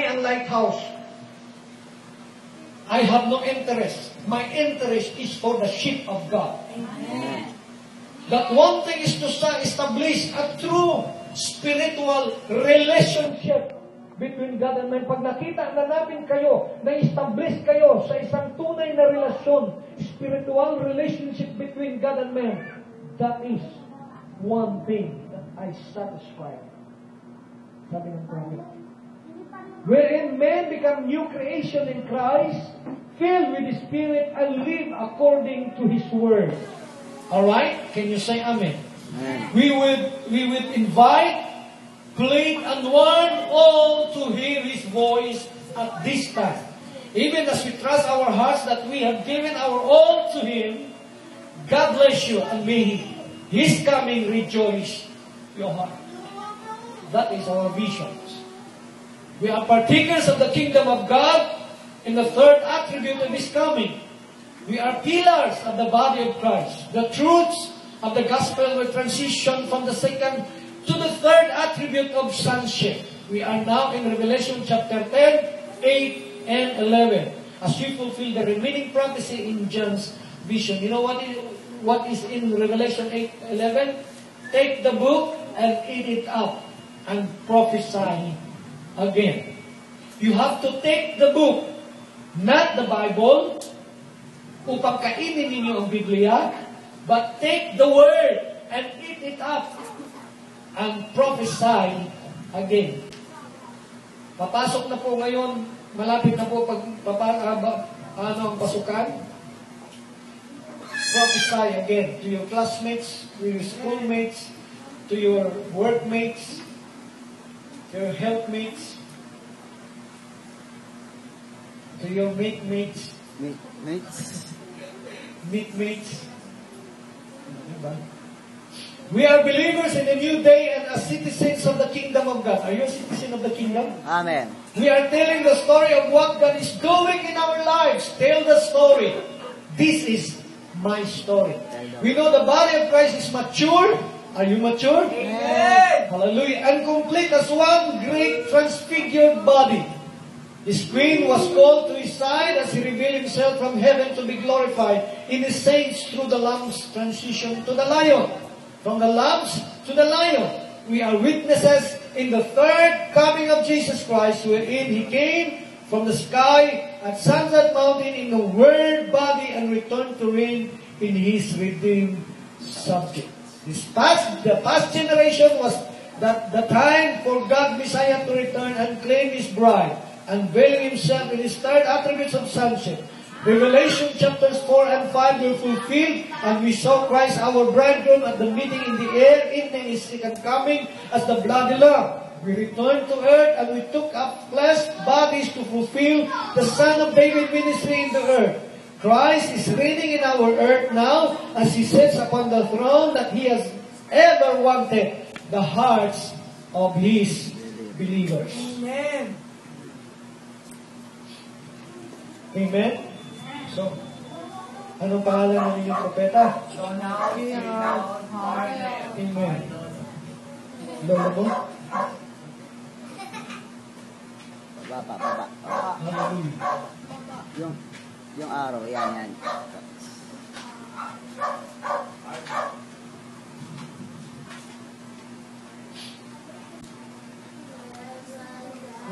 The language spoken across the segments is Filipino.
money ang lighthouse. I have no interest. My interest is for the sheep of God. Amen. That one thing is to establish a true spiritual relationship between God and man. Pag nakita na namin kayo, na-establish kayo sa isang tunay na relasyon, spiritual relationship between God and man, that is one thing that I satisfy. Sabi ng prophet. Wherein men become new creation in Christ, filled with the Spirit, and live according to His Word. Alright? Can you say Amen? Amen. We would invite, plead, and warn all to hear His voice at this time. Even as we trust our hearts that we have given our all to Him, God bless you, and may His coming rejoice your heart. That is our vision. We are partakers of the kingdom of God in the third attribute of His coming. We are pillars of the body of Christ. The truths of the gospel will transition from the second to the third attribute of sonship. We are now in Revelation chapter 10, 8, and 11. As we fulfill the remaining prophecy in John's vision. You know what is in Revelation 8, 11? Take the book and eat it up and prophesy again. You have to take the book, not the Bible, upang kainin ninyo ang Biblia, but take the Word and eat it up and prophesy again. Papasok na po ngayon, malapit na po ang pasukan. Prophesy again to your classmates, to your schoolmates, to your workmates, to your helpmates, to your meatmates, We are believers in a new day and as citizens of the kingdom of God. Are you a citizen of the kingdom? Amen. We are telling the story of what God is doing in our lives. Tell the story. This is my story. We know the body of Christ is mature. Are you mature? Amen. Hallelujah. And complete as one great transfigured body. His queen was called to His side as He revealed Himself from heaven to be glorified in His saints through the Lamb's transition to the lion. From the lambs to the lion. We are witnesses in the third coming of Jesus Christ, wherein He came from the sky at Sunset Mountain in the Word body and returned to reign in His redeemed subjects. The past generation was that the time for God Messiah to return and claim His bride, unveiling Himself in His third attributes of sonship. Revelation chapters 4 and 5 were fulfilled, and we saw Christ our bridegroom at the meeting in the air, in His second coming as the bloody lamb. We returned to earth and we took up flesh bodies to fulfill the Son of David ministry in the earth. Christ is reigning in our earth now as He sits upon the throne that He has ever wanted, the hearts of His believers. Amen. Amen? So, anong pangalan ng inyong propeta? Amen. Lolo mo? Baba. Hallelujah. Yung araw, yan.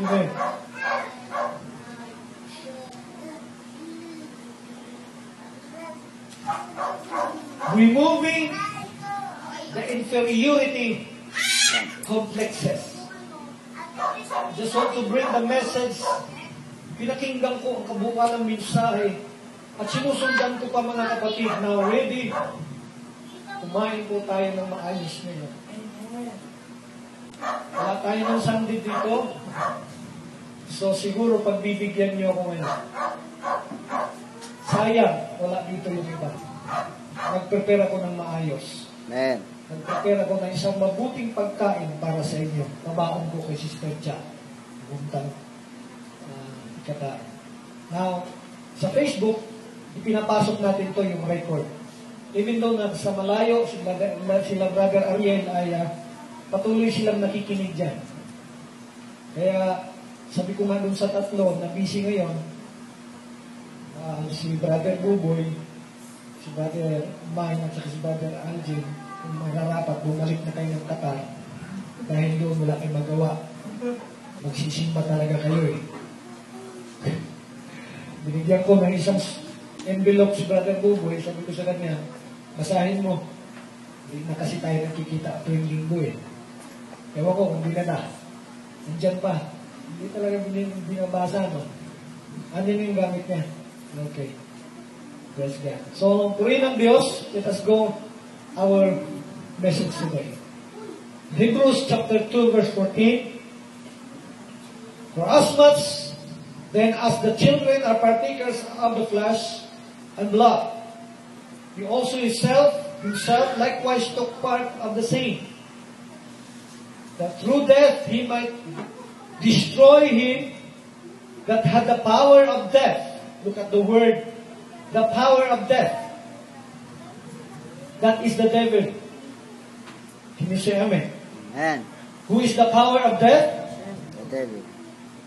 Amen. Removing the inferiority complexes. Just want to bring the message. Pinakinggan ko ang kabuuan ng mensahe at sinusundan ko pa mga kapatid na ready. Kumain po tayo ng maayos ngayon. Wala tayo ng Sunday dito. So siguro pagbibigyan niyo ako ngayon. Sayang, wala dito yung iba. Nag-prepare ako ng maayos. Amen. Nag-prepare ako ng isang mabuting pagkain para sa inyo. Mabaon ko kay Sister Cha. Buntang kata. Now, sa Facebook, ipinapasok natin to yung record. Even though na sa malayo, sila Brother Ariel ay patuloy silang nakikinig dyan. Kaya, Sabi ko nga dun sa tatlo na busy ngayon, si Brother Buboy, si Brother Mine at si Brother Algin, kung mararapat, bumalik na kayo ng Qatar dahil doon wala kayong magawa. Magsisimba talaga kayo eh. Binigyan ko ng isang envelope si Brother Buboy, sabi ko sa kanya, basahin mo. Hindi na kasi tayo nakikita tuwing linggo eh. Ewan ko kung di ka na. Nandyan pa. Hindi talaga binabasa, no? Ano yung gamit niya? Okay. Praise God. So, purihin ng Diyos, let us go our message today. Hebrews chapter 2 verse 14. For as much then as the children are partakers of the flesh and blood, he also himself likewise took part of the same, that through death he might destroy him that had the power of death. Look at the word, the power of death. That is the devil. Can you say amen? Amen. Who is the power of death? The devil.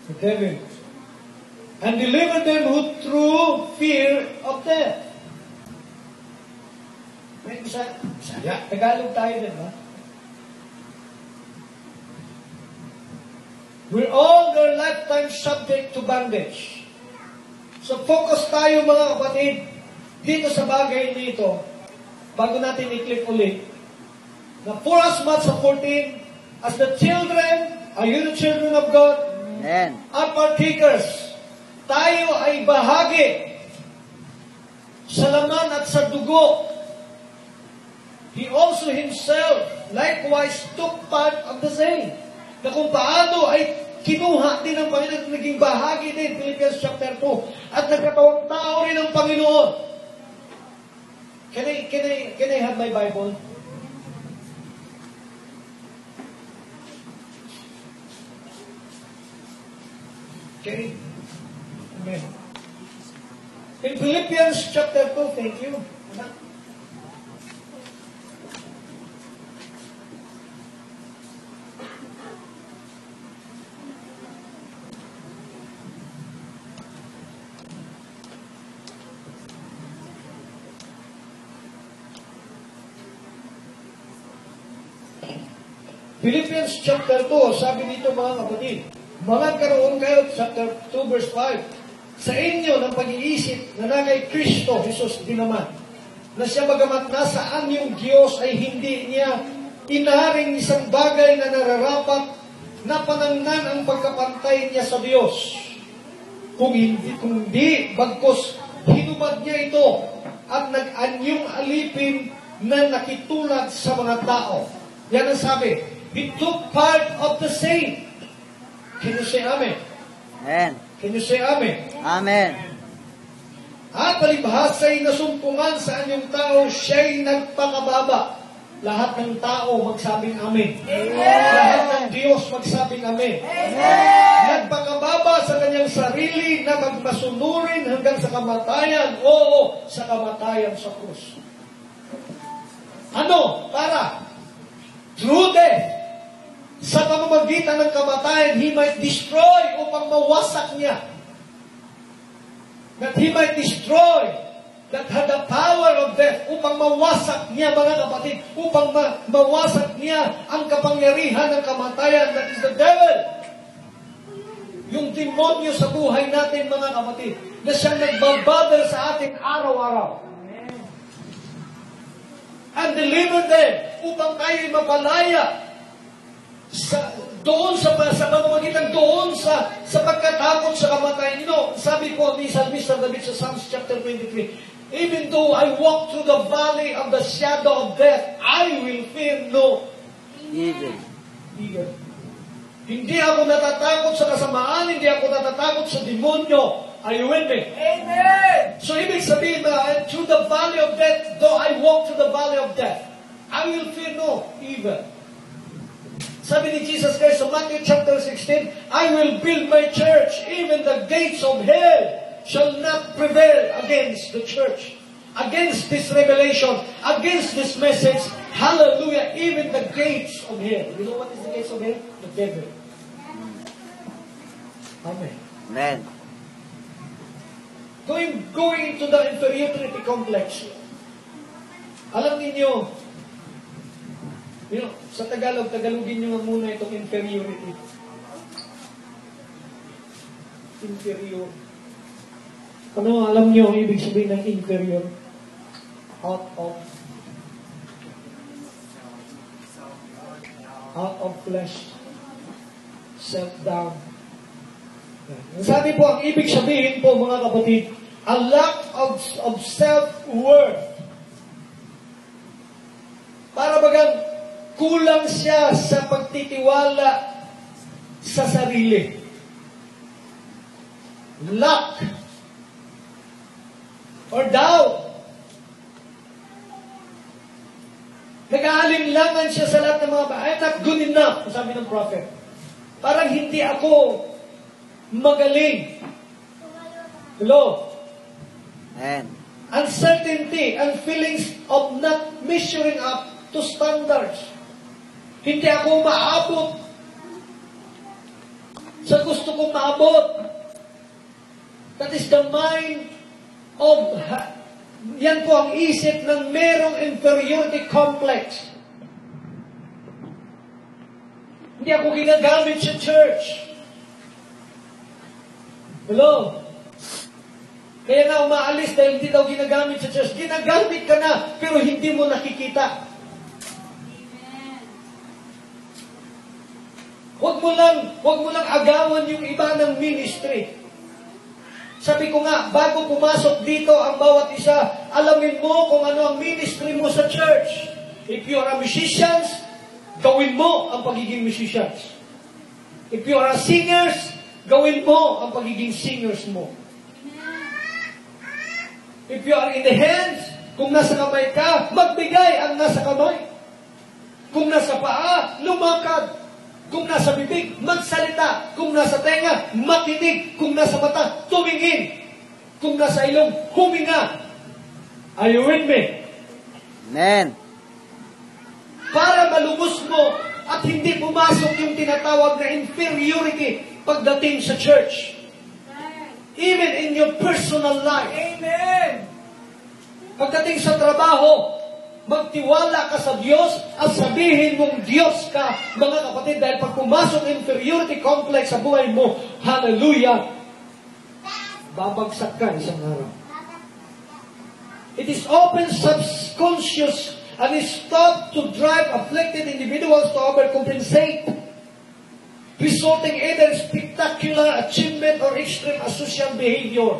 The devil. And deliver them who through fear of death. May isa, Tagalog tayo din, ba? We're all their lifetime subject to bondage. So focus tayo mga kapatid dito sa bagay nito bago natin i-click ulit. Na for as much sa 14 as the children, are you the children of God? Amen. Are partakers. Tayo ay bahagi sa laman at sa dugo. He also himself likewise took part of the same. Na kung paano ay kinuha din ng Panginoon at naging bahagi din, Philippians chapter 2, at nagkatawang tao rin ng Panginoon. Can I have my Bible? Okay. Amen. In Philippians chapter 2, thank you. Philippians chapter 2, sabi dito mga kapatid, magkaroon kayo, chapter 2 verse 5, sa inyo ng pag-iisip na kay Kristo, Jesus din naman, na siya bagamat nasaan yung Diyos ay hindi niya inaring isang bagay na nararapat na panangnan ang pagkapantay niya sa Diyos. Kung hindi, bagkos hinubad niya ito at nag-anyong alipin na nakitulad sa mga tao. Yan ang sabi. He took part of the same. Can you say amen? Amen. Can you say amen? Amen. At palibhasa'y nasumpungan sa anyong tao, siya'y nagpakababa. Lahat ng tao magsabing amen. Lahat ng Diyos magsabing amen. Nagpakababa sa kanyang sarili na magmasunurin hanggang sa kamatayan. Oo, sa kamatayan sa krus. Ano? Para through death, sa pamamagitan ng kamatayan, He might destroy upang mawasak niya. That He might destroy that had the power of death upang mawasak niya, mga kapatid, upang mawasak niya ang kapangyarihan ng kamatayan, that is the devil. Yung demonyo sa buhay natin, mga kapatid, na siyang nagbabother sa atin araw-araw. And deliver them upang tayo'y mapalaya sa pamamagitan doon sa pagkatakot sa kamatayan. You know, sabi po ni Salmista David sa Psalms chapter 23, even though I walk through the valley of the shadow of death, I will fear no evil. Hindi ako natatakot sa kasamaan, hindi ako natatakot sa demonyo. Are you with me? Amen! So, ibig sabihin na, through the valley of death, though I walk through the valley of death, I will fear no evil. Sabi ni Jesus Christ sa Matthew chapter 16, I will build my church, even the gates of hell shall not prevail against the church, against this revelation, against this message. Hallelujah, even the gates of hell. You know what is the gates of hell? The devil. Amen. Amen. Going into the inferiority complex. Alam ninyo, sa Tagalogin nyo muna itong inferiority. Inferior. Ano alam nyo ang ibig sabihin ng inferior? Out of flesh. Self-down. Sabi po, ang ibig sabihin po mga kapatid, a lack of self-worth. Para bagang kulang siya sa pagtitiwala sa sarili. Lack or doubt. Nag-aalinlangan siya sa lahat ng mga I'm not good enough, sabi ng prophet. Parang hindi ako magaling. Hello? Amen. Uncertainty and feelings of not measuring up to standards. Hindi ako maabot sa gusto kong maabot. That is the mind of, yan po ang isip ng merong inferiority complex. Hindi ako ginagamit sa church. Hello? Kaya nga umaalis dahil hindi daw ginagamit sa church. Ginagamit ka na, pero hindi mo nakikita. Huwag mo lang agawan yung iba ng ministry. Sabi ko nga, bago pumasok dito ang bawat isa, alamin mo kung ano ang ministry mo sa church. If you are a musicians, gawin mo ang pagiging musicians. If you are a singers, gawin mo ang pagiging singers mo. If you are in the hands, kung nasa kamay ka, magbigay ang nasa kamay. Kung nasa paa, lumakad. Kung nasa bibig, magsalita. Kung nasa tenga, makinig. Kung nasa mata, tumingin. Kung nasa ilong, huminga. Are you with me? Amen. Para malubos mo at hindi pumasok yung tinatawag na inferiority pagdating sa church. Even in your personal life. Amen. Pagdating sa trabaho, magtiwala ka sa Diyos at sabihin mong Diyos ka, mga kapatid, dahil pag pumasok inferiority complex sa buhay mo, hallelujah, babagsak ka isang araw. It is often subconscious and is thought to drive afflicted individuals to overcompensate, resulting either in spectacular achievement or extreme asocial behavior.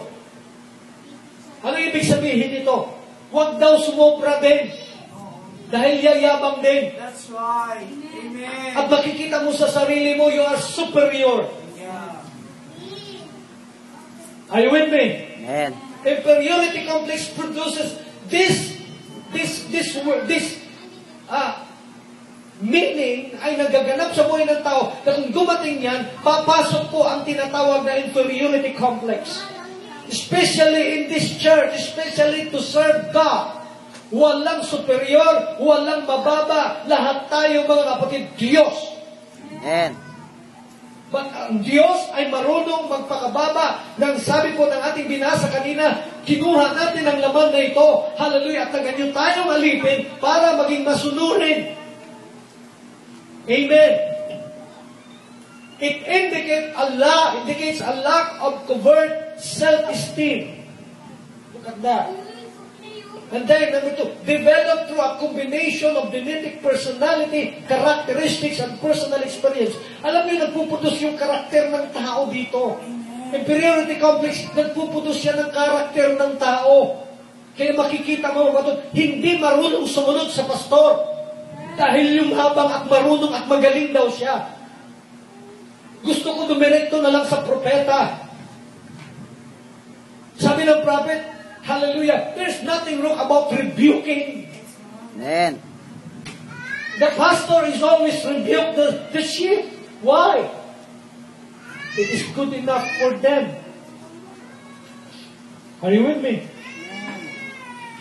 Ano ibig sabihin nito? Huwag daw sumobra din. Dahil yayabang din. That's right. Amen. At makikita mo sa sarili mo, you are superior. Yeah. Are you with me? Amen. Inferiority complex produces this meaning ay nagaganap sa buhay ng tao na kung dumating yan, papasok po ang tinatawag na inferiority complex. Especially in this church, especially to serve God. Walang superior, walang mababa. Lahat tayo mga kapatid, Diyos. Amen. But ang Diyos ay marunong magpakababa ng sabi po ng ating binasa kanina, kinuha natin ang laman na ito. Hallelujah. At na ganyan tayong alipin para maging masunurin. Amen. It indicates a lack of covert self-esteem. Look at that. And then, number 2, developed through a combination of genetic personality, characteristics, and personal experience. Alam niyo, nagpuputos yung karakter ng tao dito. Inferiority complex, nagpuputos siya ng karakter ng tao. Kaya makikita mo ba ito, hindi marunong sumunod sa pastor. Dahil yung habang at marunong at magaling daw siya. Gusto ko dumirekto na lang sa propeta. Sabi ng prophet, hallelujah, there's nothing wrong about rebuking. Amen. The pastor is always rebuke the sheep. Why? It is good enough for them. Are you with me?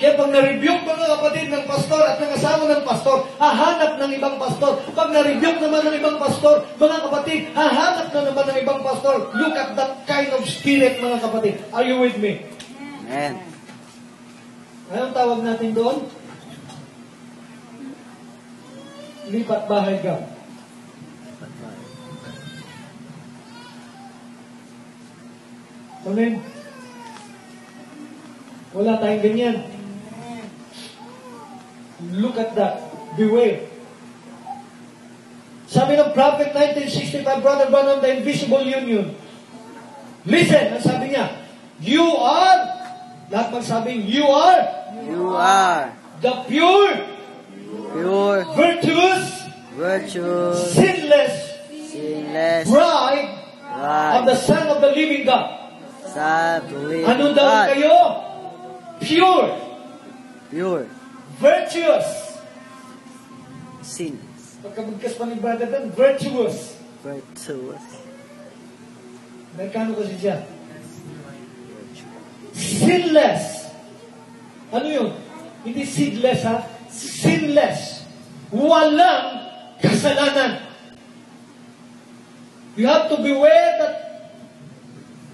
Kaya pag na-rebuke mga kapatid ng pastor at ng asawa ng pastor, hahanap ng ibang pastor. Pag na-rebuke naman ng ibang pastor, mga kapatid, hahanap na naman ng ibang pastor. Look at that kind of spirit, mga kapatid. Are you with me? Amen. Anong tawag natin doon? Lipat bahay ka. Amen. Wala tayong ganyan. Look at that. Beware. Sabi ng Prophet 1965, Brother Branham, the invisible union. Listen, ang sabi niya, you are, lahat magsabing, you are the pure, virtuous, sinless bride of the Son of the living God. Ano daw kayo? Pure, virtuous. Pagkabagkas pa ni brother doon, virtuous. Amerikano kasi siya. Sinless. Ano yun? Hindi seedless, ha? Sinless. Walang kasalanan. You have to beware that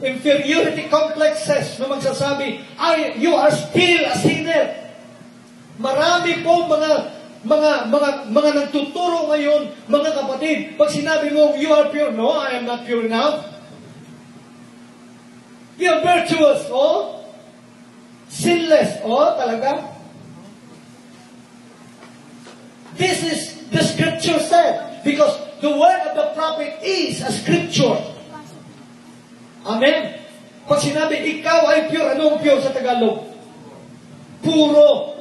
inferiority complexes na magsasabi, you are still a sinner. Marami po mga nagtuturo ngayon, mga kapatid, pag sinabi mo, you are pure. No, I am not pure now. You are virtuous. Oh, sinless. Oh, talaga? This is the scripture said. Because the word of the prophet is a scripture. Amen? Pag sinabi, ikaw ay pure, anong pure sa Tagalog? Puro.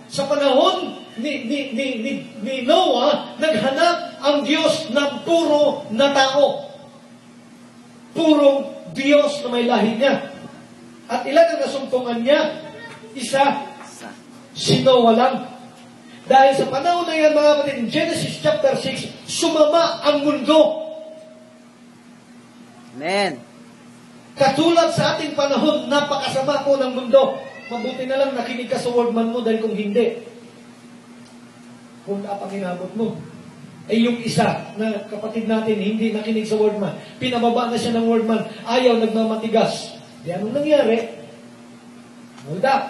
Sa panahon ni Noah, naghanap ang Diyos ng puro na tao. Purong Diyos na may lahi niya. At ilan ang nasumpungan niya? Isa. Si Noah lang. Dahil sa panahon na yan, mga kapatid, in Genesis chapter 6, sumama ang mundo. Amen. Katulad sa ating panahon, napakasama po ng mundo. Mabuti na lang nakinig ka sa wordman mo dahil kung hindi, kung apang inabot mo. Yung isa na kapatid natin, hindi nakinig sa wordman. Pinababa na siya ng wordman. Ayaw, nagmamatigas. Di anong nangyari? Hold up.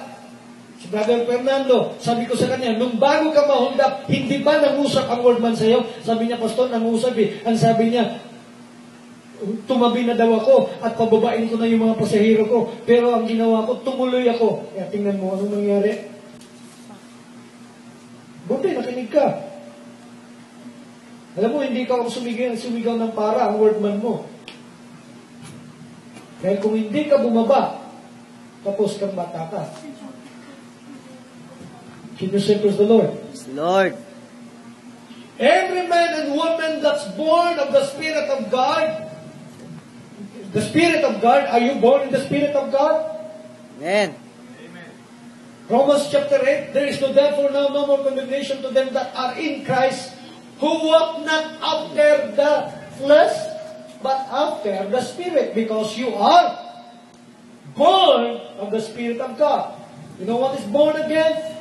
Si Brother Fernando, sabi ko sa kanya, nung bago ka ma-hold up, hindi ba nangusap ang wordman sa'yo? Sabi niya, Pastor, nangusap eh. Ang sabi niya, tumabi na daw ako at pababain ko na yung mga pasahero ko. Pero ang ginawa ko, tumuloy ako. Kaya tingnan mo, anong nangyari? Buti, nakinig ka. Alam mo, hindi ka sumigaw ng para ang wordman mo. Dahil kung hindi ka bumaba, tapos kang bata ka. Can you say praise the Lord? Lord. Every man and woman that's born of the Spirit of God, the Spirit of God, are you born in the Spirit of God? Amen. Romans chapter 8, there is no therefore now no more condemnation to them that are in Christ, who walk not after the flesh, but after the Spirit, because you are born of the Spirit of God. You know what is born again?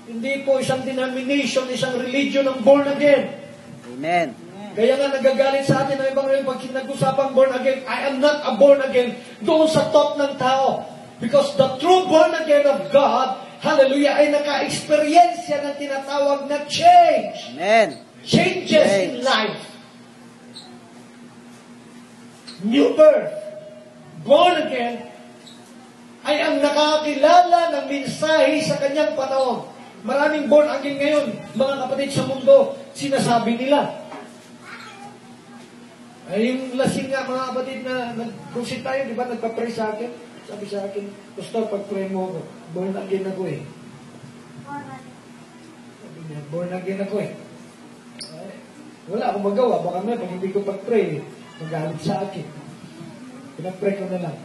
Hindi po isang denomination, isang religion ang born again. Amen. Kaya nga nagagalit sa atin ang ibang rin pag nag-usapang born again. I am not a born again doon sa top ng tao. Because the true born again of God, hallelujah, ay naka-experience yan ng tinatawag na change. Amen. Changes in life. New birth. Born again ay ang nakakilala ng mensahe sa kanyang panahon. Maraming born again ngayon, mga kapatid sa mundo, sinasabi nila. Ay, yung lasing nga, mga kapatid na nag-proceed tayo, di ba, nagpa-pray sa akin? Sabi sa akin, Pastor, pag-pray mo ako, born again ako eh. Sabi niya, born again ako eh. Ay, wala akong magawa, baka may, pag hindi ko pag-pray, magalit sa akin. Pinag-pray ko na lang.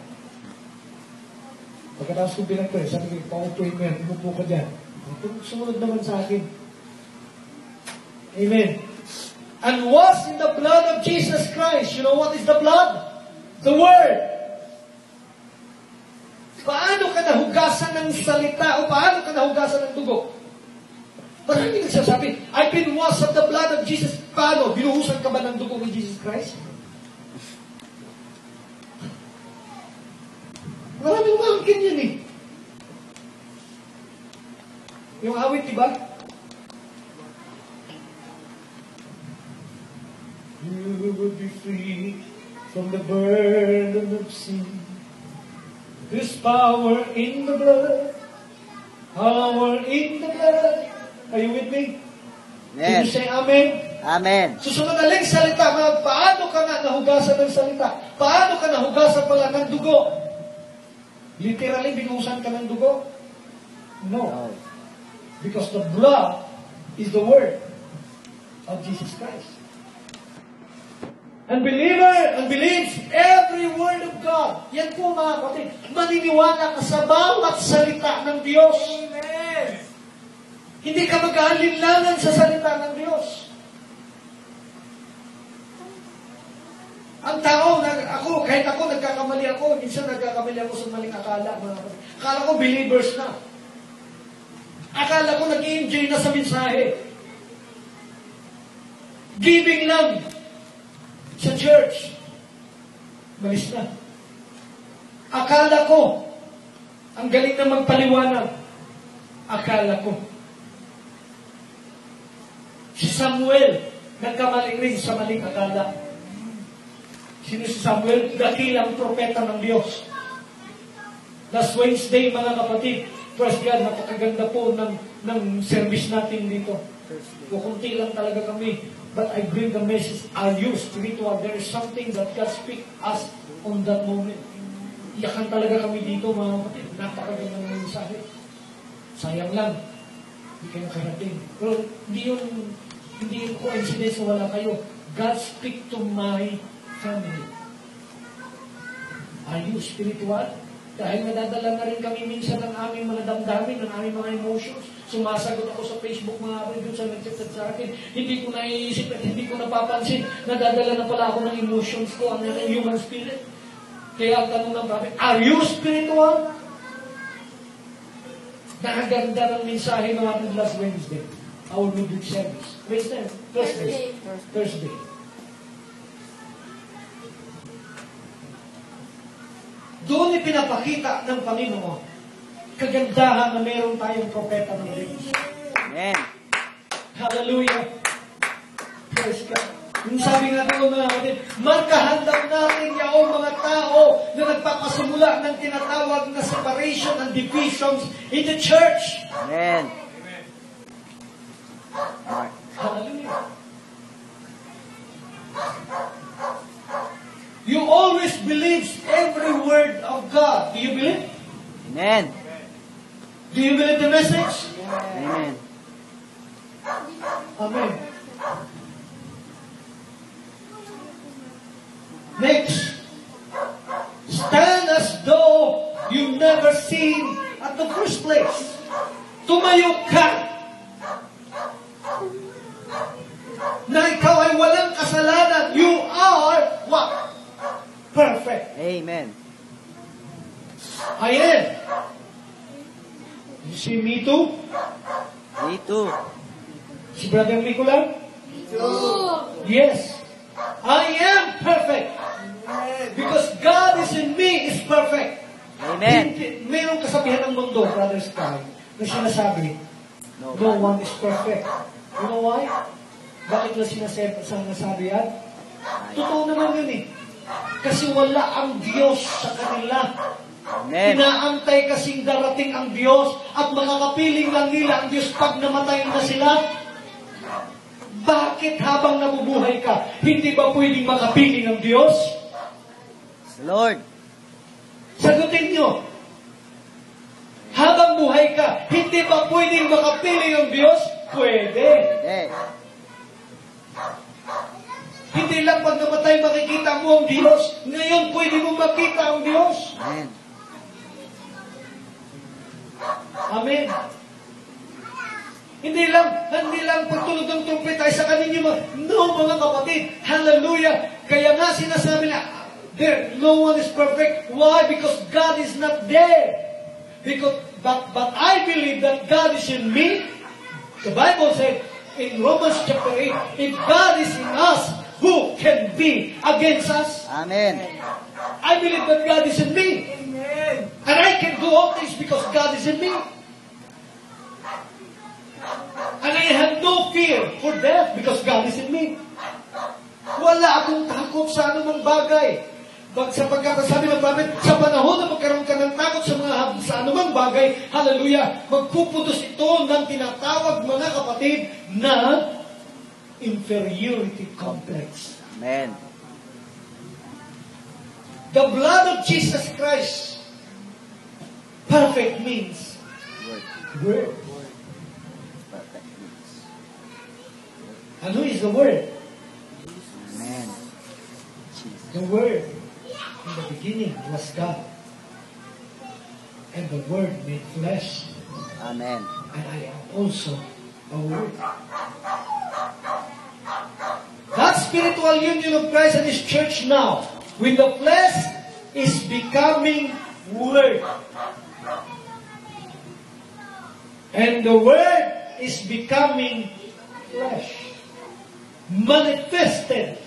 Pagkatapos kong pinag-pray, sabi ko, paupuin mo yan, umupo ka dyan. Sumunod naman sa akin. Amen. And washed in the blood of Jesus Christ. You know what is the blood? The Word. Paano ka nahugasan ng salita o paano ka nahugasan ng dugo? Maraming nagsasabi, I've been washed of the blood of Jesus. Paano? Binuhusan ka ba ng dugo ni Jesus Christ? Maraming umangkin yan eh. Yung awit, diba? You will be free from the burden of sin. There's power in the blood. Power in the blood. Are you with me? Can Amen. you say amen? Amen. Susunod aling salita, paano ka na nahugasan ng salita? Paano ka nahugasan pala ng dugo? Literally, binuhusan ka ng dugo? No. Because the blood is the word of Jesus Christ. And believes every word of God. Yan po mga kapatid. Maniniwala ka sa bawat salita ng Diyos. Amen. Hindi ka mag-aalinlangan sa salita ng Diyos. Ang tao, kahit ako, nagkakamali ako. Minsan nagkakamali ako sa maling akala. Akala ko believers na. Akala ko nag-i-enjoy na sa mensahe. Giving lang sa church. Malis na. Akala ko, ang galing na magpaliwanag. Akala ko. Si Samuel, nagkamali rin sa maling akala. Sino si Samuel? Dakilang propeta ng Diyos. Last Wednesday, mga kapatid, praise God, napakaganda po ng service natin dito. Kukunti lang talaga kami. But I bring the message, are you spiritual? There is something that God speak us on that moment. Iyakan talaga kami dito, mga kapatid. Napakaganda ng mensahe. Sayang lang. Hindi kayo nakarating. Pero hindi yung coincidence na wala kayo. God speak to my family. Are you spiritual? Dahil nadadala na rin kami minsan ng aming mga damdamin, ng aming mga emotions. Sumasagot ako sa Facebook, mga kapatid, doon sa nag-chat sa akin. Hindi ko naiisip at hindi ko napapansin. Nadadala na pala ako ng emotions ko, ang human spirit. Kaya ang tanong ng prophet, are you spiritual? Nakaganda ng mensahe ng ating last Wednesday. Our midweek service. Thursday. Doon ipinapakita ng Panginoon kagandahan na meron tayong propeta ng Diyos. Amen. Hallelujah. Praise God. Yung sabi nga doon mga kapatid, markahan daw natin yung mga tao na nagpapasimula ng tinatawag na separation and divisions in the church. Amen. Hallelujah. You always believe every word of God. Do you believe? Amen. Do you believe the message? Amen. Amen. Next, stand as though you've never seen at the first place. Tumayo ka na ikaw ay walang kasalanan. You are what? Perfect. Amen. I am. You see me too? Me too. Si Brother Miko lang? Yes. I am perfect. Because God is in me is perfect. Amen. Mayroong kasabihan ng mundo, Brother Sky, na sinasabi, no one is perfect. You know why? Bakit na sinasabi yan? Totoo naman yun eh. Kasi wala ang Diyos sa kanila. Amen. Inaantay kasing darating ang Diyos at makakapiling lang nila ang Diyos pag namatay na sila. Bakit habang nabubuhay ka, hindi ba pwedeng makapiling ang Diyos? Lord. Sagutin nyo. Habang buhay ka, hindi ba pwedeng makapiling ang Diyos? Pwede. Amen. Hindi lang pag namatay makikita mo ang Diyos. Ngayon, pwede mo makita ang Diyos. Amen. Amen. Hindi lang pagtulog ng trumpet ay sa kaninyo. No, mga kapatid. Hallelujah. Kaya nga sinasabi na, No one is perfect. Why? Because God is not there. But I believe that God is in me. The Bible said in Romans chapter 8, if God is in us, who can be against us? Amen. I believe that God is in me. Amen. And I can do all things because God is in me. And I have no fear for death because God is in me. Wala akong takot sa anumang bagay. Sapagkat sabi ng prophet, sa panahon na magkaroon ka ng takot sa anumang bagay, hallelujah, magpuputos ito ng tinatawag mga kapatid na inferiority complex. Amen. The blood of Jesus Christ, perfect means word. Perfect means. And who is the word? Amen. Jesus. The word in the beginning was God. And the word made flesh. Amen. And I am also a word. That spiritual union of Christ and His church now, with the flesh, is becoming word. And the word is becoming flesh. Manifested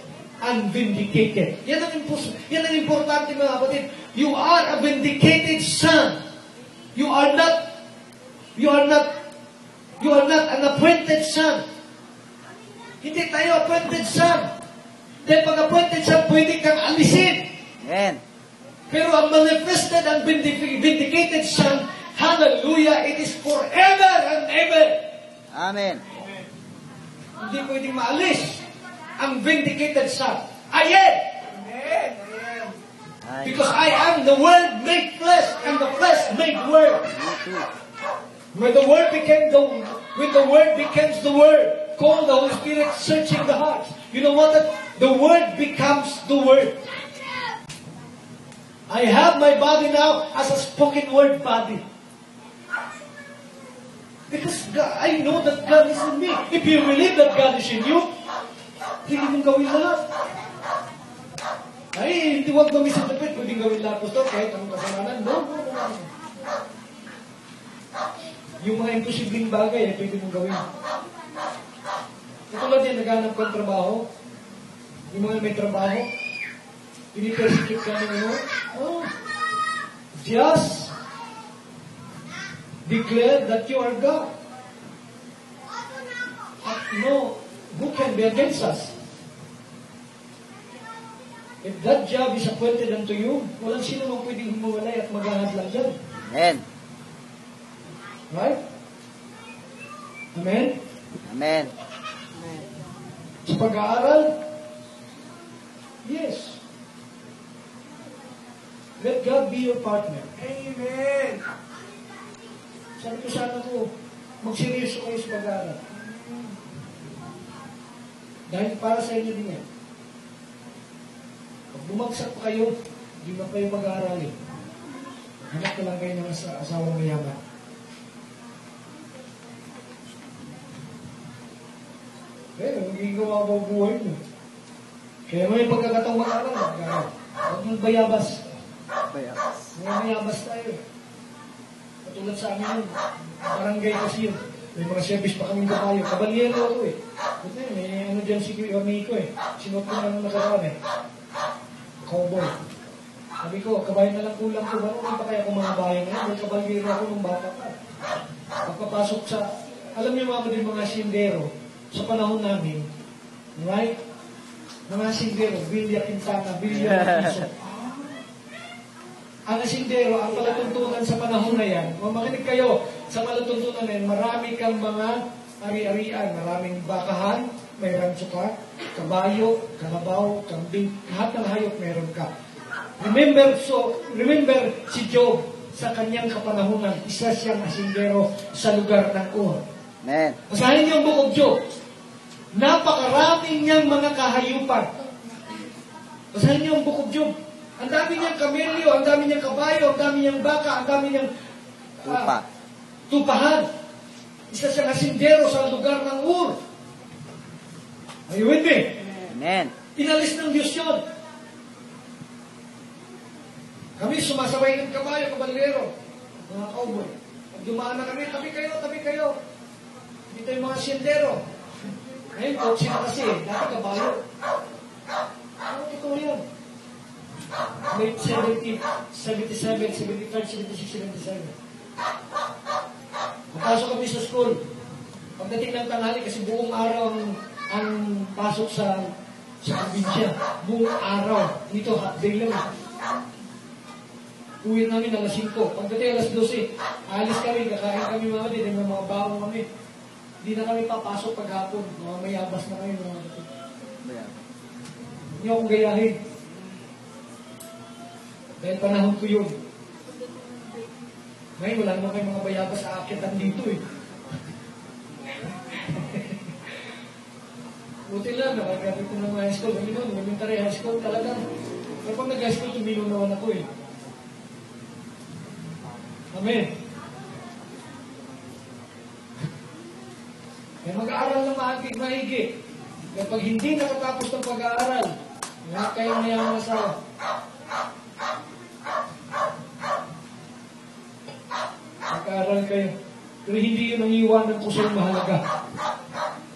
and vindicated. Yan ang importante mga kapatid. You are a vindicated son. You are not an appointed son. Hindi tayo appointed son. Dahil pag appointed son, pwede kang alisin. Amen. Pero ang manifested and vindicated son, hallelujah, it is forever and ever. Amen. Hindi pwedeng maalis ang vindicated son. I am. Amen. Amen. Because I am the Word made flesh, and the flesh made Word. When the Word becomes the Word, called the Holy Spirit searching the hearts. You know what? The Word becomes the Word. I have my body now as a spoken word body. Because God, I know that God is in me. If you believe that God is in you, hindi mong gawin lahat. Ay, hindi wag mamisinterpret, pwedeng gawin lahat po ito, kahit anong kasalanan. No. Yung mga imposibleng bagay, pwede mong gawin. Katulad yan, naghanap kang trabaho. Yung mga may trabaho, pinipersecute ka ng just declare that you are God. No, who can be against us? If that job is appointed unto you, walang sino mang pwedeng humawalay at maghahadlang dyan. Amen. Right? Amen? Amen. Sa pag-aaral, yes. Let God be your partner. Amen. Sabi ko sana ko, magseryoso kayo sa pag-aaral. Dahil para sa inyo din yan. Pag bumagsak pa kayo, hindi na kayo mag-aaralin. Hanap na lang kayo ng asawang mayaman. Pero, magiging gawa ba buhay mo? Kaya may pagkakataong mag-aaral, mag-aaral. Huwag mong bayabas. Mga mayabas tayo. Katulad sa amin yun, barangay kasi yun. May mga service pa kaming kapayo. Kabalyero ako eh. Buti may ano dyan si Ornico eh. Sinuot ko na nung nakaraan eh. Cowboy. Sabi ko, kabayan na lang kulang ko. Marunong pa kaya akong mga bayan ngayon? May kabalyero ako nung bata pa. Pagpapasok sa, alam niyo mga sindero, sa panahon namin, right? Mga sindero, Villa Quintana, Villa Piso. Ang asindero, ang palatuntunan sa panahon na yan, makinig kayo, sa palatuntunan na yan, marami kang mga ari-arian, maraming bakahan, may rancho ka, kabayo, kalabaw, kambing, lahat ng hayop meron ka. Remember si Job sa kanyang kapanahunan, isa siyang asindero sa lugar ng Ur. Amen. Basahin niyo ang Book of Job. Napakaraming niyang mga kahayupan. Basahin niyo ang Book of Job. Ang dami niyang kamelyo, ang dami niyang kabayo, ang dami niyang baka, ang dami niyang tupahan. Isa siyang asindero sa lugar ng Ur. Are you with me? Amen. Inalis ng Diyos yun. Kami sumasabay ng kabayo, kabalero, mga cowboy. Pag dumaan na kami, tabi kayo, tabi kayo. Dito yung mga siyendero. Ngayon, kotse na kasi, dati kabayo. Ano totoo yan? Late 70, 77, 75, 76, 77. Napasok kami sa school. Pagdating ng tanghali, kasi buong araw ang pasok sa probinsya. Buong araw. Dito, hot day lang. Uwi namin alas 5. Pagdating alas 12, alis kami, kakain kami mga din, may mga bawang kami. Hindi na kami papasok paghapon. Mga mayabas na kami. Hindi akong gayahin. Dahil panahon ko yun. Ngayon, wala naman kayo mga bayabas sa akitan dito eh. Buti lang, nakagapit ko ng high school. Kami noon, elementary high school talaga. Pero pag nag-high school, tumino naman ako eh. Amen. Kaya mag-aaral ng maigi. Kapag hindi nakatapos ng pag-aaral, ngayon kayo mayamang asawa. Mag-aaral kayo. Pero hindi yun ang iwanan ko sa mahalaga.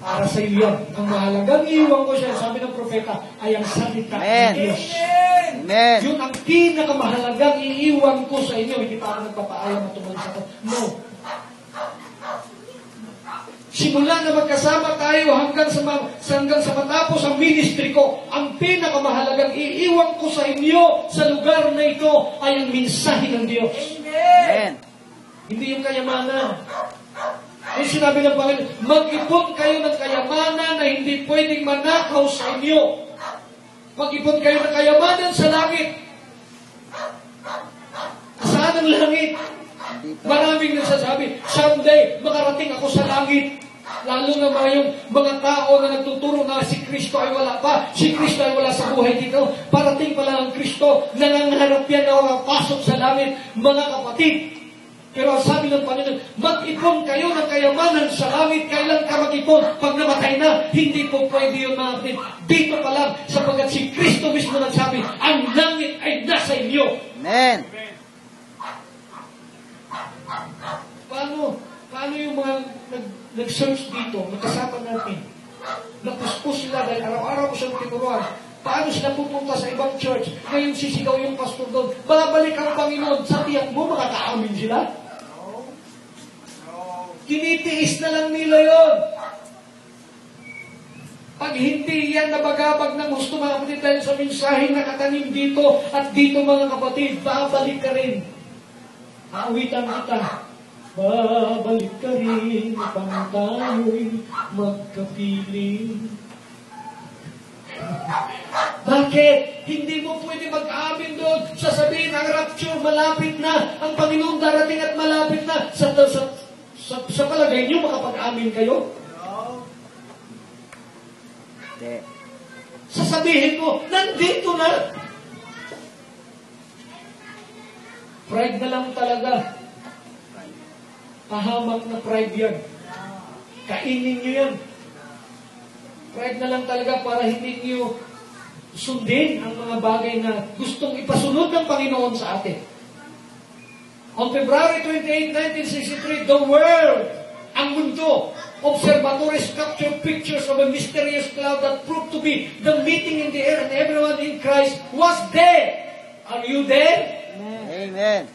Para sa iyo yan. Ang mahalagang iwan ko siya, sabi ng propeta, ay ang salita ng Diyos. Amen. Yun ang pinakamahalagang iiwan ko sa inyo. Hindi pa ako nagpapaalam at tumalis ako. No. Simula na magkasama tayo hanggang sa matapos ang ministry ko, ang pinakamahalagang iiwan ko sa inyo sa lugar na ito ay ang mensahe ng Diyos. Amen. Hindi yung kayamanan. Yung sinabi ng Panginoon, mag-ipon kayo ng kayamanan na hindi pwedeng manakaw sa inyo. Mag-ipon kayo ng kayamanan sa langit. Saan ang langit? Maraming nagsasabi, someday, makarating ako sa langit. Lalo na yung mga tao na nagtuturo na si Kristo ay wala pa. Si Kristo ay wala sa buhay dito. Parating pala ang Kristo, nangangarap yan na makapasok sa langit. Mga kapatid, pero ang sabi ng Panginoon, mag-ipon kayo ng kayamanan sa langit. Kailan ka mag-ipon? Pag namatay na, hindi po pwede yun mga kapatid. Dito pa lang, sapagkat si Kristo mismo nagsabi, ang langit ay nasa inyo. Amen. Paano yung mga nag-search dito, nakasama natin, napuspos sila dahil araw-araw ko siyang tinuruan. Paano sila pupunta sa ibang church? Ngayon sisigaw yung pastor doon. Babalik ang Panginoon. Sa tiyak mo, makakaamin sila? Tinitiis na lang nila yon. Pag hindi yan nabagabag ng gusto mga kapatid dahil sa mensaheng nakatanim dito at dito mga kapatid, babalik ka rin. Aawitan kita. Babalik ka rin upang tayo'y magkapiling. Bakit? Hindi mo pwede mag-amin doon. Sasabihin, ang rapture malapit na. Ang Panginoon darating at malapit na. Sa palagay niyo, makapag-amin kayo? Hindi. Sasabihin mo, nandito na. Pride na lang talaga. Pahamak na pride yan. Kainin niyo yan. Pride na lang talaga para hindi niyo sundin ang mga bagay na gustong ipasunod ng Panginoon sa atin. On February 28, 1963, the world, ang mundo, observatories captured pictures of a mysterious cloud that proved to be the meeting in the air and everyone in Christ was there. Are you there? Amen.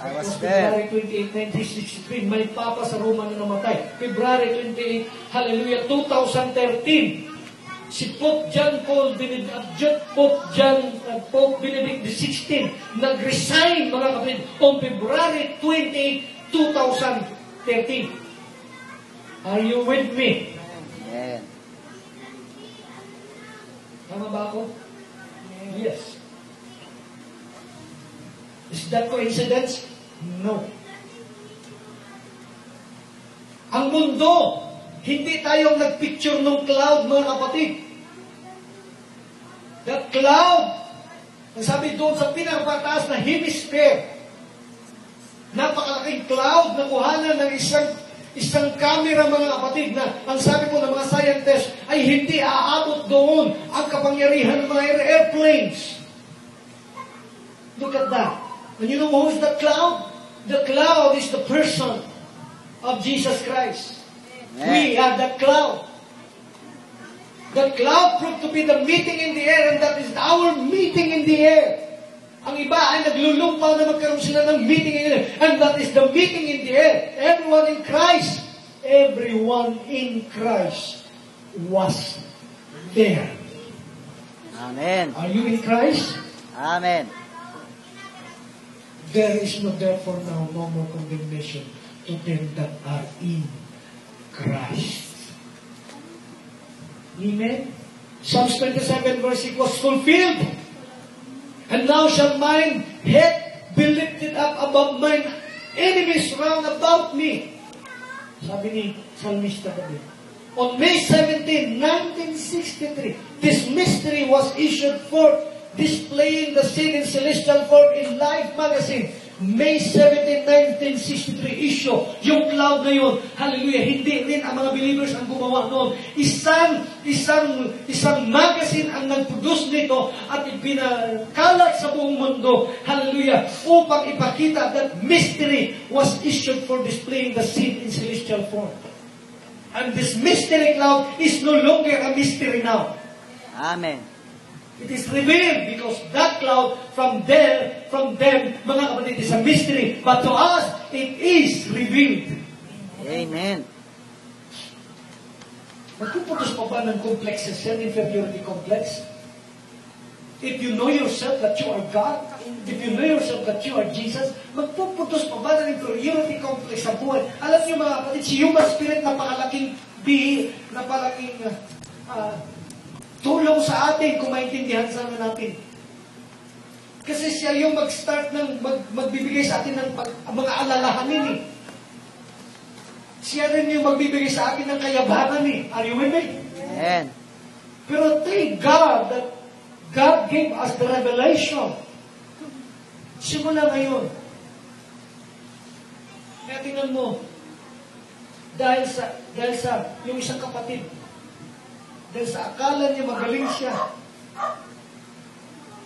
I was February there. 28, 1963, may papa sa Roma na namatay. February 28, hallelujah, 2013, si Pope Benedict XVI nag-resign, mga kapatid, on February 28, 2013. Are you with me? Amen. Tama ba ako? Yes. Is that coincidence? No. Ang mundo, hindi tayong nagpicture ng cloud, mga kapatid. The cloud, sabi doon sa pinakataas na hemisphere, napakalaking cloud na kuhanan ng isang camera, mga kapatid, na ang sabi po ng mga scientists ay hindi aabot doon ang kapangyarihan ng mga airplanes. look at that. And you know who is the cloud? The cloud is the person of Jesus Christ. We are the cloud. The cloud proved to be the meeting in the air, and that is our meeting in the air. Ang iba ay naglulumpaw na magkaroon sila ng meeting in the air, and that is the meeting in the air. Everyone in Christ was there. Amen. Are you in Christ? Amen. There is no therefore now no more condemnation to them that are in Christ. Amen? Psalms 27 verse 6 was fulfilled. And now shall mine head be lifted up above mine enemies round about me. Sabi ni Psalmista David. On May 17, 1963, this mystery was issued forth, displaying the seed in celestial form in Life magazine. May 17, 1963 issue. Yung cloud na yun, hallelujah, hindi rin ang mga believers ang gumawa noon. Isang magazine ang nag-produce nito at ipinakalat sa buong mundo, hallelujah, upang ipakita that mystery was issued for displaying the seed in celestial form. And this mystery cloud is no longer a mystery now. Amen. It is revealed because that cloud from them, mga kapatid, is a mystery. But to us, it is revealed. Amen. Magpuputos pa ba ng complexes yan, inferiority complex? If you know yourself that you are God, if you know yourself that you are Jesus, magpuputos pa ba ng inferiority complex sa buhay? Alam niyo mga kapatid, si human spirit napakalaking tulong sa atin kung maintindihan sana natin. Kasi siya yung mag-start ng magbibigay sa atin ng mga alalahanin eh. Siya rin yung magbibigay sa atin ng kayabangan eh. Are you with me? Amen. Pero thank God that God gave us the revelation. Simula ngayon. Kaya tingnan mo, dahil sa yung isang kapatid, dahil sa akala niya magaling siya,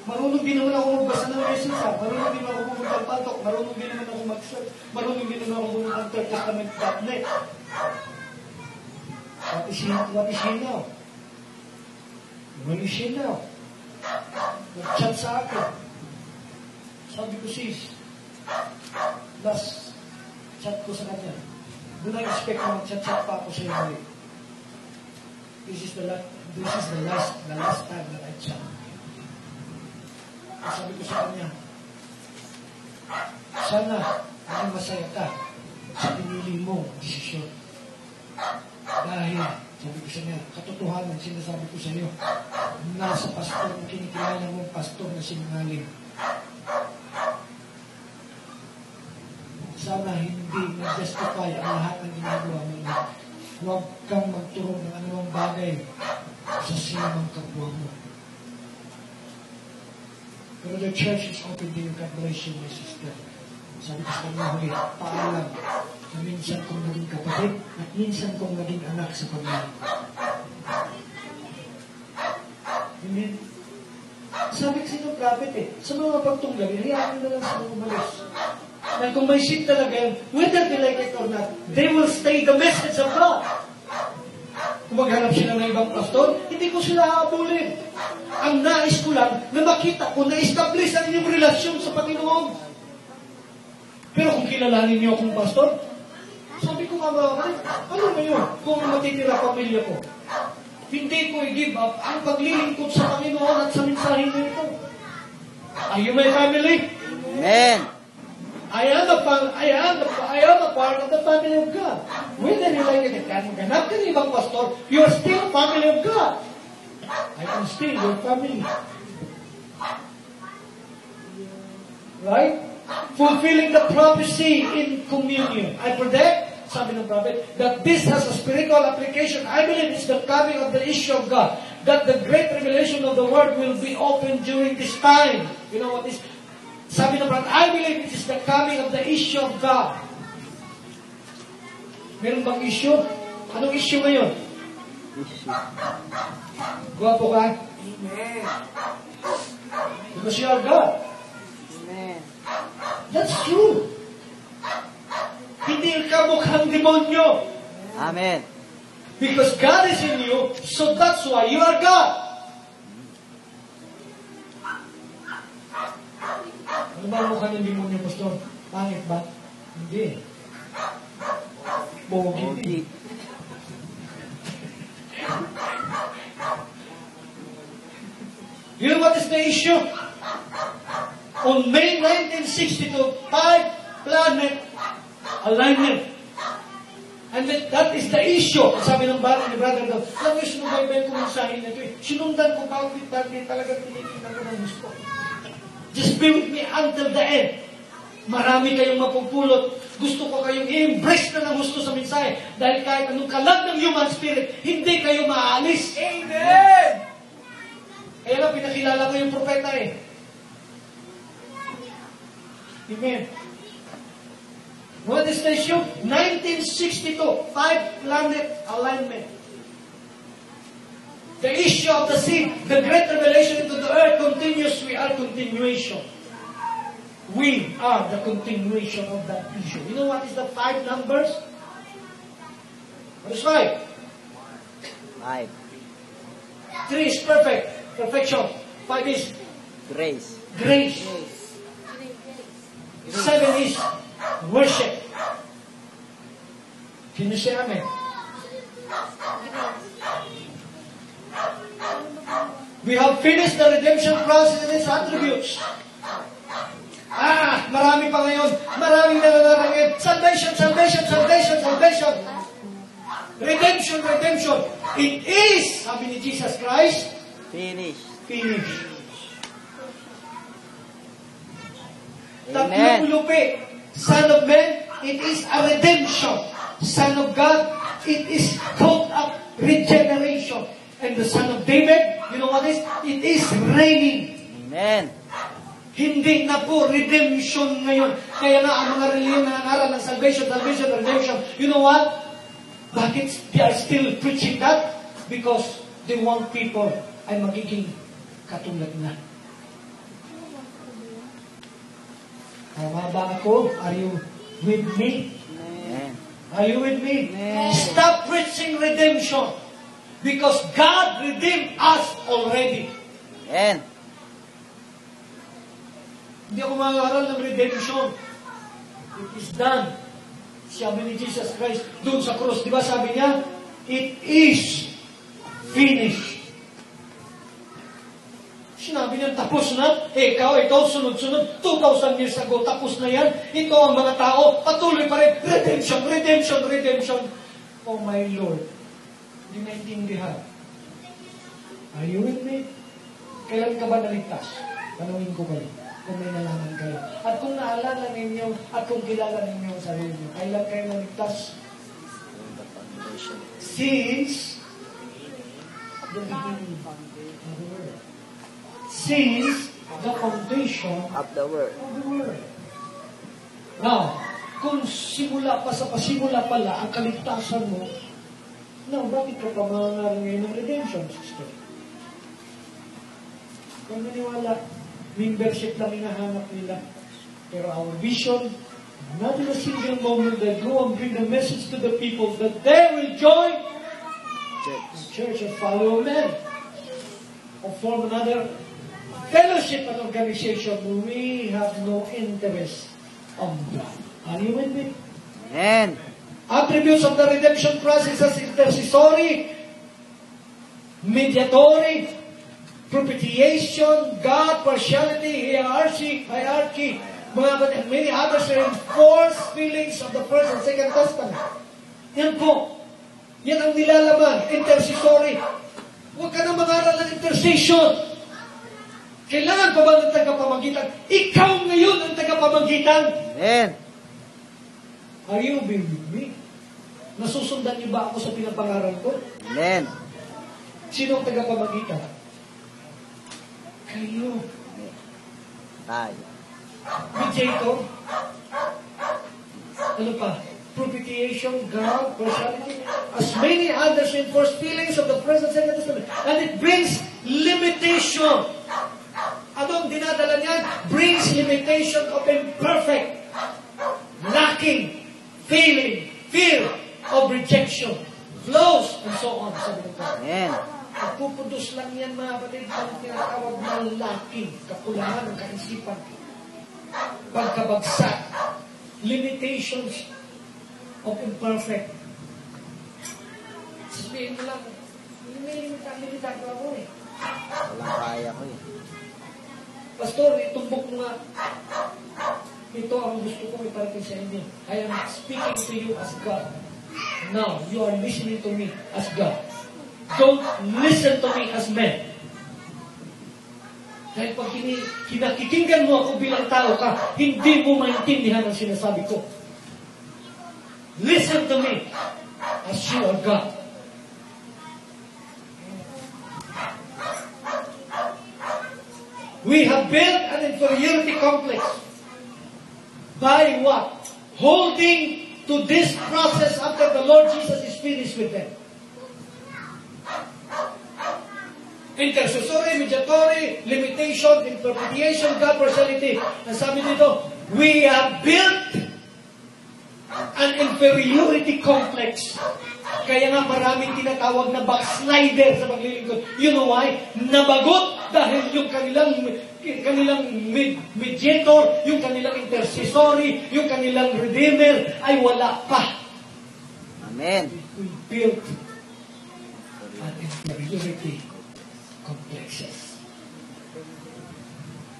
marunong din naman ako magbasa ng message, marunong din ako pumunta ng pantok, marunong din naman ako mag-search, marunong din naman ako pumunta ng third-testament.net. What is he now? Where is she now? Nag-chat sa akin. Sabi ko, sis, last chat ko sa kanya, doon na expect na mag-chat pa ako sa iyo. This is the last time that I chat. Sabi ko sa kanya, sana maging masaya ka sa pinili mong desisyon. Dahil, sabi ko sa niya, katotohanan, sinasabi ko sa iyo, nasa pastor na kinikilala mong pastor na sinungaling. Sana hindi na-justify ang lahat ng ginagawa mo. Huwag kang magturo ng anumang bagay sa sinamang kapwa mo. Pero the church is open to you. God bless you, my sister. Sabi ko sa kanya huli, paalam na minsan kong naging kapatid at minsan kong naging anak sa pamilya. Amen. Sabi kasi ng prophet sa mga pagtunggal, hayaan na lang sa mga umalis. Na kung may ship talaga yun, whether they like it or not, they will stay the message of God. Kung maghanap sila ng ibang pastor, hindi ko sila haabulin. Ang nais ko lang na makita ko na-establish ang inyong relasyon sa Panginoon. Pero kung kilalanin niyo akong pastor, sabi ko mga ano ba yun? Kung matitira pamilya ko, hindi ko i-give up ang paglilingkod sa Panginoon at sa mensahe nito. Are you my family? Amen. I am a part of the family of God. Whether you like it, ganap ka ng ibang pastor, you are still family of God. I am still your family. Right? Fulfilling the prophecy in communion. I predict, sabi ng prophet, that this has a spiritual application. I believe it's the coming of the issue of God. That the great revelation of the Word will be opened during this time. You know what is? Sabi ng prophet, I believe it is the coming of the issue of God. Meron bang issue? Anong issue ngayon? Guwapo ka? Amen. Because you are God. Amen. true. Hindi ka mukhang demonyo. Amen. Because God is in you, so that's why you are God. Ano ba ang mukha ng demonyo, Pastor? Pangit ba? Hindi. Bogi. Pogi. You know what is the issue? On May 1962, 5 planet alignment. And that is the issue. Sabi ng bata ni Brother daw, alam mo, sinubaybay ko ng sahin na ito eh. Sinundan ko bakit talaga tinitingnan ko ng gusto. Just be with me until the end. Marami kayong mapupulot. Gusto ko kayong i-embrace na ng gusto sa mensahe. Dahil kahit anong kalag ng human spirit, hindi kayo maaalis. Amen! Kaya nga, pinakilala ko yung propeta eh. Amen. What is the issue? 1962, 5 planet alignment. The issue of the seed, the great revelation into the earth continues. We are continuation. We are the continuation of that issue. You know what is the 5 numbers? What is 5? 5. 3 is perfect. Perfection. 5 is Grace. grace. 7 is worship. Can you say amen? We have finished the redemption process and its attributes. Marami pa ngayon. Maraming nananarangin. Salvation, salvation, salvation, salvation. Redemption, redemption. It is, sabi ni Jesus Christ, Finish. finished. Amen. Tatlong lupi. Son of Man, it is a redemption. Son of God, it is called up regeneration. And the Son of David, you know what it is? It is reigning. Amen. Hindi na po redemption ngayon. Kaya nga ang mga reliyon na nangaral ng salvation, salvation, redemption. You know what? Bakit they are still preaching that? Because they want people ay magiging katulad na. Tama ba ako? Are you with me? Amen. Are you with me? Amen. Stop preaching redemption. Because God redeemed us already. Amen. Hindi ako mangaral ng redemption. It is done. Sabi ni Jesus Christ, doon sa cross, di ba sabi niya, it is finished. Sinabi niya, tapos na. Ikaw, sunod-sunod, 2,000 years ago, tapos na yan. Ito ang mga tao, patuloy pa rin, redemption, redemption, redemption. Oh my Lord, hindi naintindihan. Are you with me? Kailan ka ba naligtas? Tanungin ko kayo, kung may nalaman kayo. At kung naalala ninyo, at kung kilala ninyo ang sarili niyo, kailan kayo naligtas? Since the beginning of the world. Since the foundation Of the word. of the world. Now, kung simula pala ang kaligtasan mo, now, bakit ka pa mangangaral ngayon ng redemption, sister? Kung naniwala, membership lang hinahanap nila. Pero our vision, not in a single moment, that go and bring the message to the people that they will join the church and follow men. Or form another fellowship and organization. We have no interest on that. Are you with me? Amen. Attributes of the redemption process as intercessory, mediatory, propitiation, God, partiality, hierarchy, many others reinforce feelings of the first and second testament. Yan po. Yan ang nilalaman. Intercessory. Huwag ka na mangaral ng intercession. Kailangan pa ba ng tagapamagitan? Ikaw ngayon ang tagapamagitan. Amen. Are you with me? Nasusundan niyo ba ako sa pinapangaral ko? Amen. Sino ang tagapamagitan? Kayo. Tayo. Mediator. Ano pa? Propitiation, God, partiality, as many others reinforce feelings of the present Second Testament. And it brings limitation. Ano ang dinadala niyan? Brings limitation of imperfect. fear of rejection, flows, and so on. Sabi ng God. Amen. Nagpuproduce lang yan, mga kapatid, ng tinatawag na lacking, kakulangan ng kaisipan, pagkabagsak, limitations of imperfect. Sabihin mo lang, may limitado ako eh. Walang kaya ko eh. Pastor, itumbok mo nga. Ito ang gusto kong iparating sa inyo. I am speaking to you as God. Now, you are listening to me as God. Don't listen to me as man. Dahil pag kinakikinggan mo ako bilang tao ka, hindi mo maintindihan ang sinasabi ko. Listen to me as you are God. We have built an inferiority complex by what? Holding to this process after the Lord Jesus is finished with them. Intercessory, mediatory, limitation, interpretation, God personality. Nasabi dito, we have built an inferiority complex. Kaya nga maraming tinatawag na backslider sa paglilingkod. You know why? Nabagot dahil yung kanilang mediator, yung kanilang intercessory, yung kanilang redeemer ay wala pa. Amen. We built an inferiority complexes.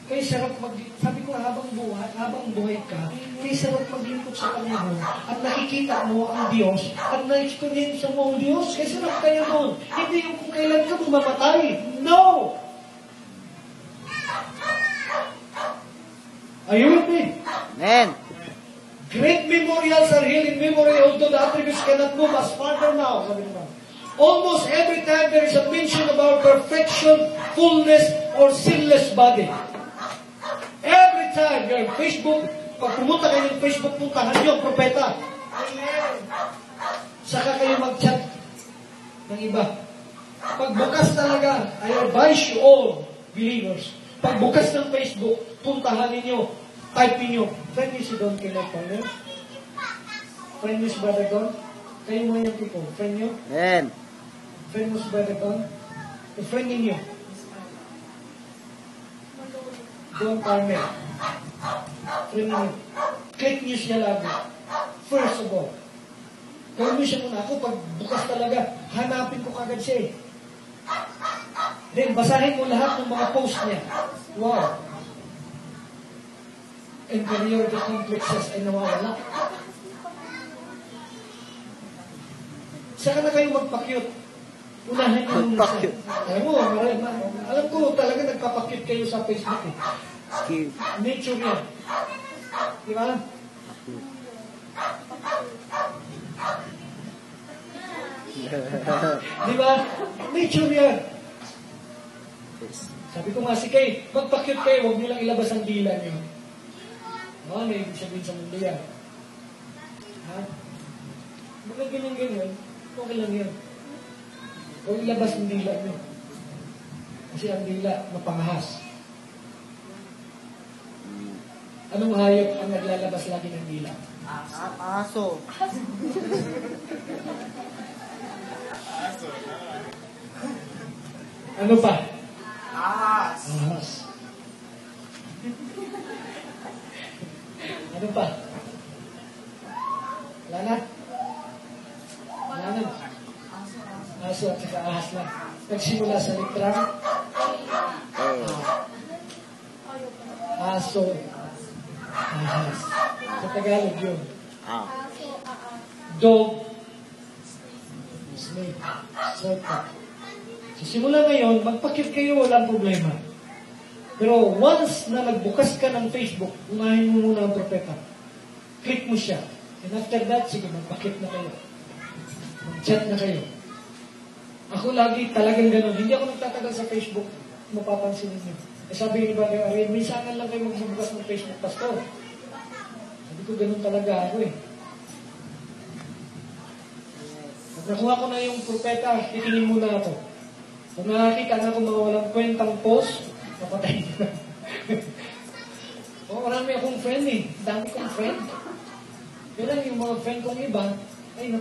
Kaya sarap sabi ko habang buhay ka, kaya sarap maglingkod sa Kanya mo, at nakikita mo ang Diyos, at na-experience mo ang Diyos, kaya sarap kaya mo. Hindi yung kung kailan ka mamatay. No! Are you with me? Amen. Great memorials are held in memory, although the attributes cannot move as farther now. Sabi naman. Almost every time there is a mention about perfection, fullness, or sinless body. Every time you're on Facebook, pag pumunta kayo ng Facebook, puntahan nyo ang propeta. Amen. Saka kayo mag-chat ng iba. Pagbukas talaga, I advise you all, believers, pagbukas ng Facebook, puntahan ninyo, type ninyo, friend niyo si Don Kenneth Palmer? Friend niyo si Brother Don? Kayo mo yung people, friend niyo? Amen. Friend mo si Brother Don? Friend ninyo? Don Palmer. Friend ninyo. Click niyo siya lagi. First of all. Gawin mo siya muna. Ako, pag bukas talaga, hanapin ko kagad siya eh. Then, basahin mo lahat ng mga post niya. Wow. Inferiority complexes ay nawawala. Saka na kayo magpa-cute. Unahan niyo muna siya. Alam ko talaga nagpa-cute kayo sa Facebook eh. Nature niya. Di ba? Di ba? Nature yan. Sabi ko nga si Kay, magpa-cute kayo, huwag niyo lang ilabas ang dila niyo. May ibig sabihin sa mundo yan. Ha? Mga ganyan-ganyan, okay lang yan. Huwag ilabas ang dila niyo. Kasi ang dila, mapangahas. Anong hayop ang naglalabas lagi ng dila? Aso. Ano pa? Ahas. Ahas. Ano pa? Wala na? Wala na? Aso at saka ahas lang. Nagsimula sa litra. Aso. Ahas. Sa Tagalog yun. Dog. Snake. Serpent. So, simula ngayon, magpakit kayo, walang problema. Pero once na nagbukas ka ng Facebook, unahin mo muna ang propeta. Click mo siya. And after that, sige, magpakit na kayo. Mag-chat na kayo. Ako lagi talagang ganun. Hindi ako nagtatagal sa Facebook. Mapapansin niyo. Sabi ni Brother Ariel, minsanan lang kayo magbubukas ng Facebook, Pastor. Sabi ko, ganun talaga ako eh. Pag nakuha ko na yung propeta, titingin muna ako. Kung nakakita na ako mga walang kwentang post, napatay ko na. Marami akong friend eh. Dami kong friend. Kaya lang yung mga friend kong iba, ay